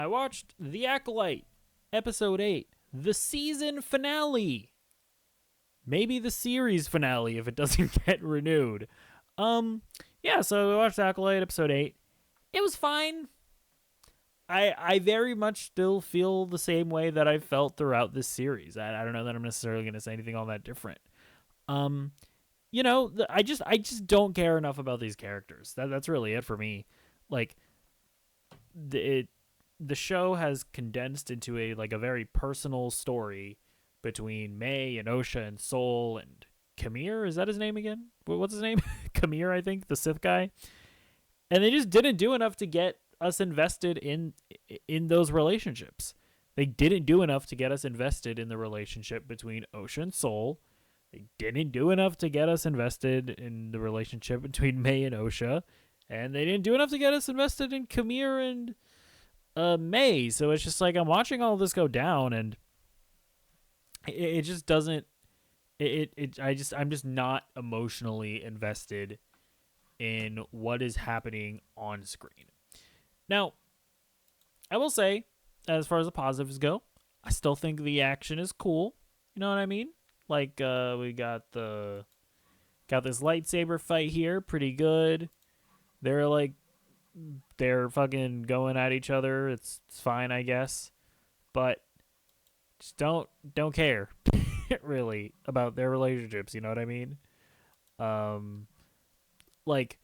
I watched The Acolyte, episode 8, the season finale. Maybe the series finale if it doesn't get renewed. Yeah, so we watched Acolyte, episode 8. It was fine. I very much still feel the same way that I've felt throughout this series. I don't know that I'm necessarily going to say anything all that different. I just don't care enough about these characters. That's really it for me. Like, the show has condensed into a very personal story between May and Osha and Soul and Kamir. Is that his name again? What's his name? Kamir, I think, the Sith guy. And they just didn't do enough to get us invested in those relationships. They didn't do enough to get us invested in the relationship between Osha and Soul. They didn't do enough to get us invested in the relationship between May and Osha. And they didn't do enough to get us invested in Kamir and May. So it's just like I'm watching all this go down, and it just doesn't. I'm just not emotionally invested in what is happening on screen. Now, I will say, as far as the positives go, I still think the action is cool. You know what I mean? Like, we got this lightsaber fight here, pretty good. They're fucking going at each other. It's fine, I guess, but just don't care really about their relationships. You know what I mean? Like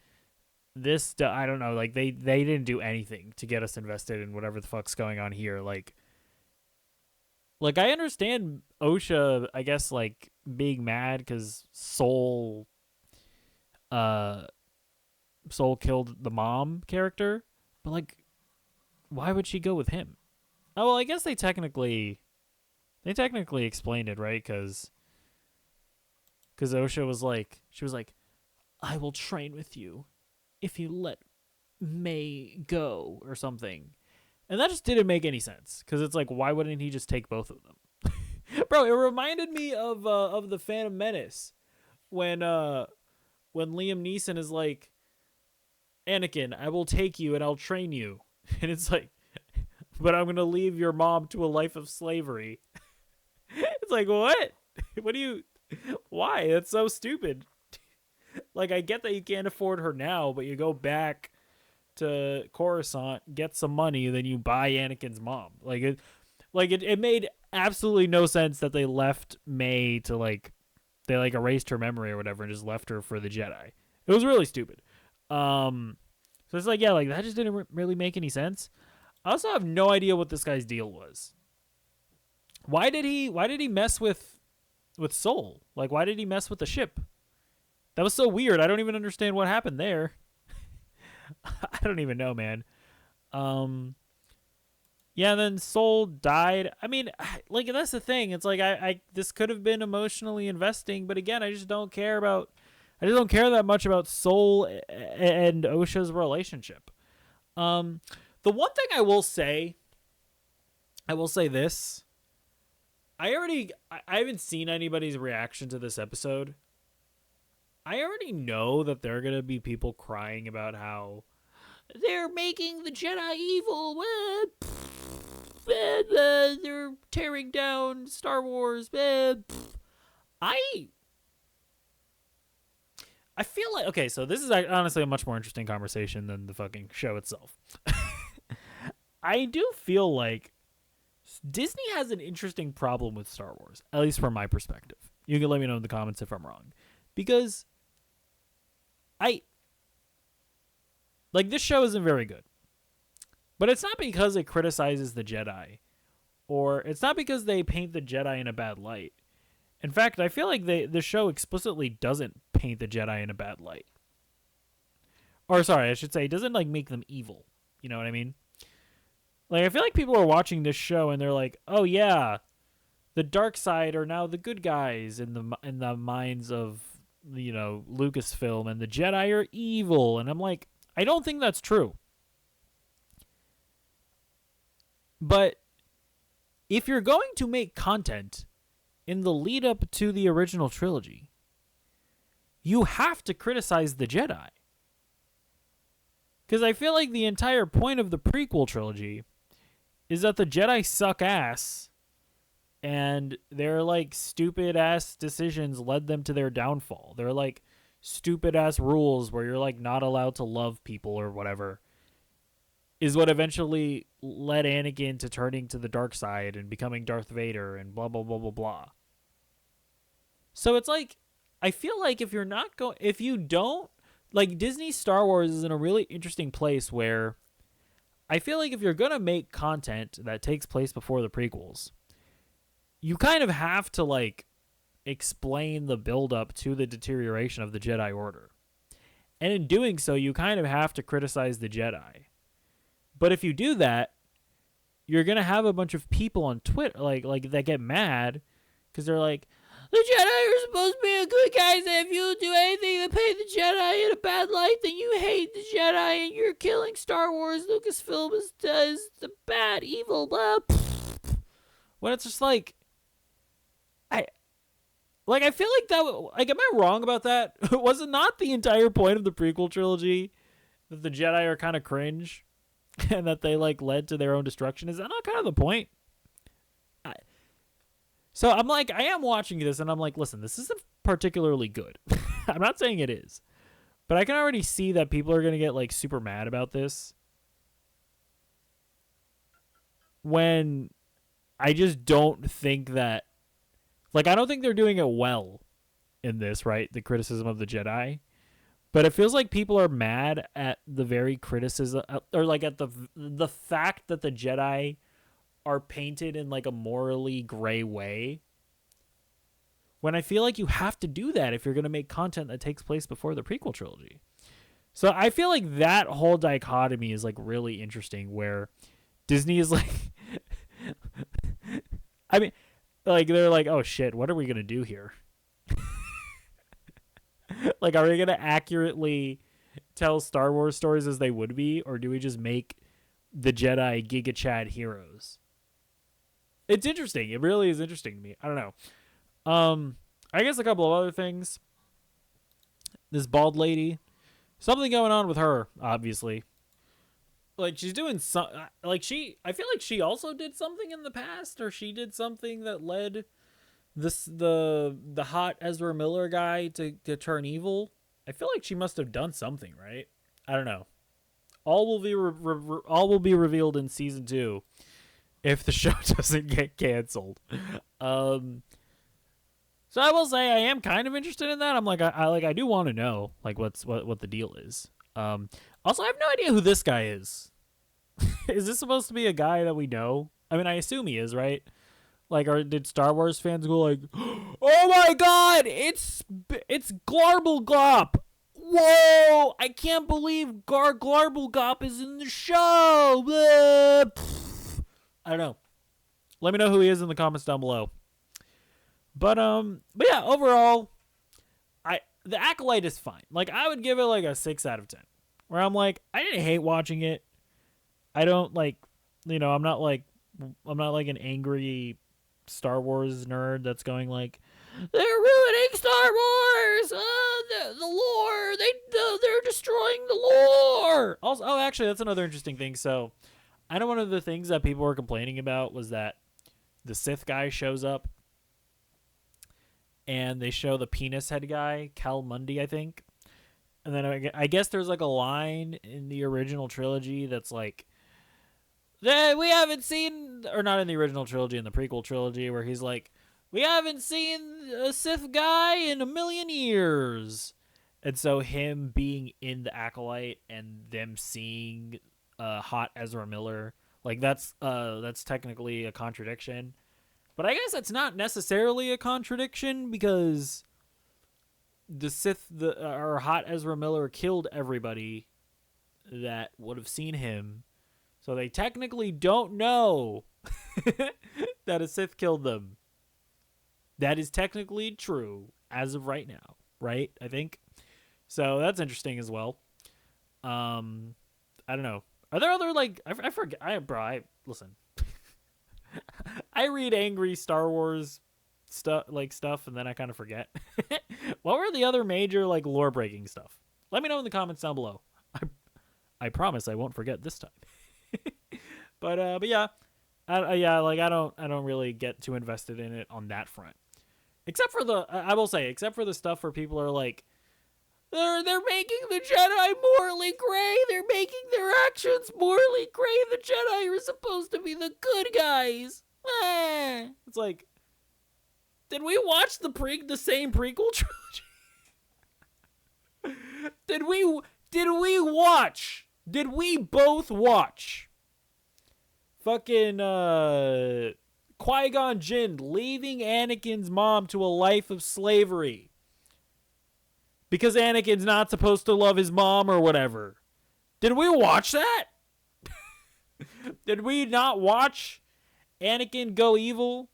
this, I don't know. Like they didn't do anything to get us invested in whatever the fuck's going on here. Like I understand Osha, I guess, like being mad because Soul killed the mom character, but like, why would she go with him? Oh, well, I guess they technically explained it, right? Because Osha was like, I will train with you if you let May go or something. And that just didn't make any sense, because it's like, why wouldn't he just take both of them? Bro, it reminded me of the Phantom Menace when Liam Neeson is like, Anakin, I will take you and I'll train you. And it's like, but I'm going to leave your mom to a life of slavery. It's like, what? Why? That's so stupid. Like, I get that you can't afford her now, but you go back to Coruscant, get some money, then you buy Anakin's mom. It made absolutely no sense that they left May to they erased her memory or whatever and just left her for the Jedi. It was really stupid. So it's like, yeah, that just didn't really make any sense. I also have no idea what this guy's deal was. Why did he mess with Soul? Like, why did he mess with the ship? That was so weird. I don't even understand what happened there. I don't even know, man. Yeah, and then Soul died. I mean, that's the thing. It's like, I this could have been emotionally investing, but again, I just don't care that much about Soul and Osha's relationship. The one thing I will say this. I haven't seen anybody's reaction to this episode. I already know that there are going to be people crying about how they're making the Jedi evil. They're tearing down Star Wars. I feel like, okay, so this is honestly a much more interesting conversation than the fucking show itself. I do feel like Disney has an interesting problem with Star Wars, at least from my perspective. You can let me know in the comments if I'm wrong. Because this show isn't very good. But it's not because it criticizes the Jedi, or it's not because they paint the Jedi in a bad light. In fact, I feel like the show explicitly doesn't paint the Jedi in a bad light. Or sorry, I should say, it doesn't make them evil. You know what I mean? I feel like people are watching this show and they're like, "Oh yeah, the dark side are now the good guys in the minds of Lucasfilm, and the Jedi are evil." And I'm like, I don't think that's true. But if you're going to make content in the lead up to the original trilogy, you have to criticize the Jedi. Because I feel like the entire point of the prequel trilogy is that the Jedi suck ass, and their like stupid ass decisions led them to their downfall. They're like stupid ass rules where you're like not allowed to love people or whatever is what eventually led Anakin to turning to the dark side and becoming Darth Vader and blah blah blah blah blah. So it's like, I feel like if you don't, like, Disney Star Wars is in a really interesting place where I feel like if you're going to make content that takes place before the prequels, you kind of have to, like, explain the build-up to the deterioration of the Jedi Order. And in doing so, you kind of have to criticize the Jedi. But if you do that, you're going to have a bunch of people on Twitter, like that get mad because they're like, the Jedi are supposed to be a good guys, and if you do anything to paint the Jedi in a bad light, then you hate the Jedi, and you're killing Star Wars. Lucasfilm is the bad, evil, blah. When it's just like, I feel like that, like, am I wrong about that? Was it not the entire point of the prequel trilogy that the Jedi are kind of cringe, and that they, like, led to their own destruction? Is that not kind of the point? So I'm like, I am watching this, and I'm like, listen, this isn't particularly good. I'm not saying it is. But I can already see that people are going to get, like, super mad about this. When I just don't think that... Like, I don't think they're doing it well in this, right? The criticism of the Jedi. But it feels like people are mad at the very criticism... Or, like, at the fact that the Jedi are painted in, like, a morally gray way, when I feel like you have to do that if you're going to make content that takes place before the prequel trilogy. So I feel like that whole dichotomy is, like, really interesting, where Disney is like, I mean, like, they're like, oh shit, what are we going to do here? Like, are we going to accurately tell Star Wars stories as they would be, or do we just make the Jedi Giga Chad heroes? It's interesting. It really is interesting to me. I don't know. I guess a couple of other things. This bald lady, something going on with her, obviously. Like, she's doing some, like, I feel like she also did something in the past, or she did something that led the hot Ezra Miller guy to turn evil. I feel like she must have done something, right? I don't know. All will be revealed in season 2. If the show doesn't get canceled. So I will say I am kind of interested in that. I'm like, I do want to know, like, what the deal is. Also, I have no idea who this guy is. Is this supposed to be a guy that we know? I mean, I assume he is, right? Like, or did Star Wars fans go like, oh my god, it's Glarblegop. Whoa, I can't believe Glarblegop is in the show. I don't know. Let me know who he is in the comments down below. But yeah, overall, the Acolyte is fine. Like, I would give it like a 6 out of 10. Where I'm like, I didn't hate watching it. I don't like, I'm not like an angry Star Wars nerd that's going like, they're ruining Star Wars. The lore. They're destroying the lore. Also, actually, that's another interesting thing. So, I know one of the things that people were complaining about was that the Sith guy shows up and they show the penis head guy, Cal Mundi, I think. And then I guess there's like a line in the original trilogy that's like, we haven't seen, or not in the original trilogy, in the prequel trilogy, where he's like, we haven't seen a Sith guy in a million years. And so him being in the Acolyte and them seeing hot Ezra Miller, like, that's technically a contradiction. But I guess it's not necessarily a contradiction, because the Sith, or hot Ezra Miller, killed everybody that would have seen him. So they technically don't know that a Sith killed them. That is technically true as of right now, right? I think. So that's interesting as well. I don't know. Are there other, like, I forget, listen. I read angry Star Wars stuff, and then I kind of forget. What were the other major, like, lore breaking stuff? Let me know in the comments down below. I promise I won't forget this time. But yeah, Yeah, like I don't really get too invested in it on that front. Except for I will say, except for the stuff where people are like, they're making the Jedi morally gray. They're making their actions morally gray. The Jedi are supposed to be the good guys. It's like, did we watch the same prequel trilogy? Did we both watch fucking Qui-Gon Jinn leaving Anakin's mom to a life of slavery because Anakin's not supposed to love his mom or whatever? Did we watch that? Did we not watch Anakin go evil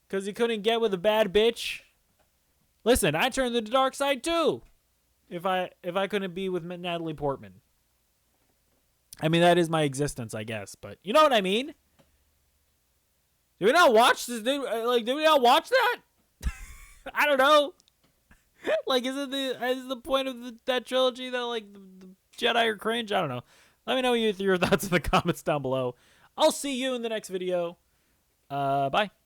because he couldn't get with a bad bitch? Listen, I turned to the dark side too. If I couldn't be with Natalie Portman. I mean, that is my existence, I guess. But you know what I mean? Did we not watch this? Did we not watch that? I don't know. Like, is the point of that trilogy that like the Jedi are cringe? I don't know. Let me know your thoughts in the comments down below. I'll see you in the next video. Bye.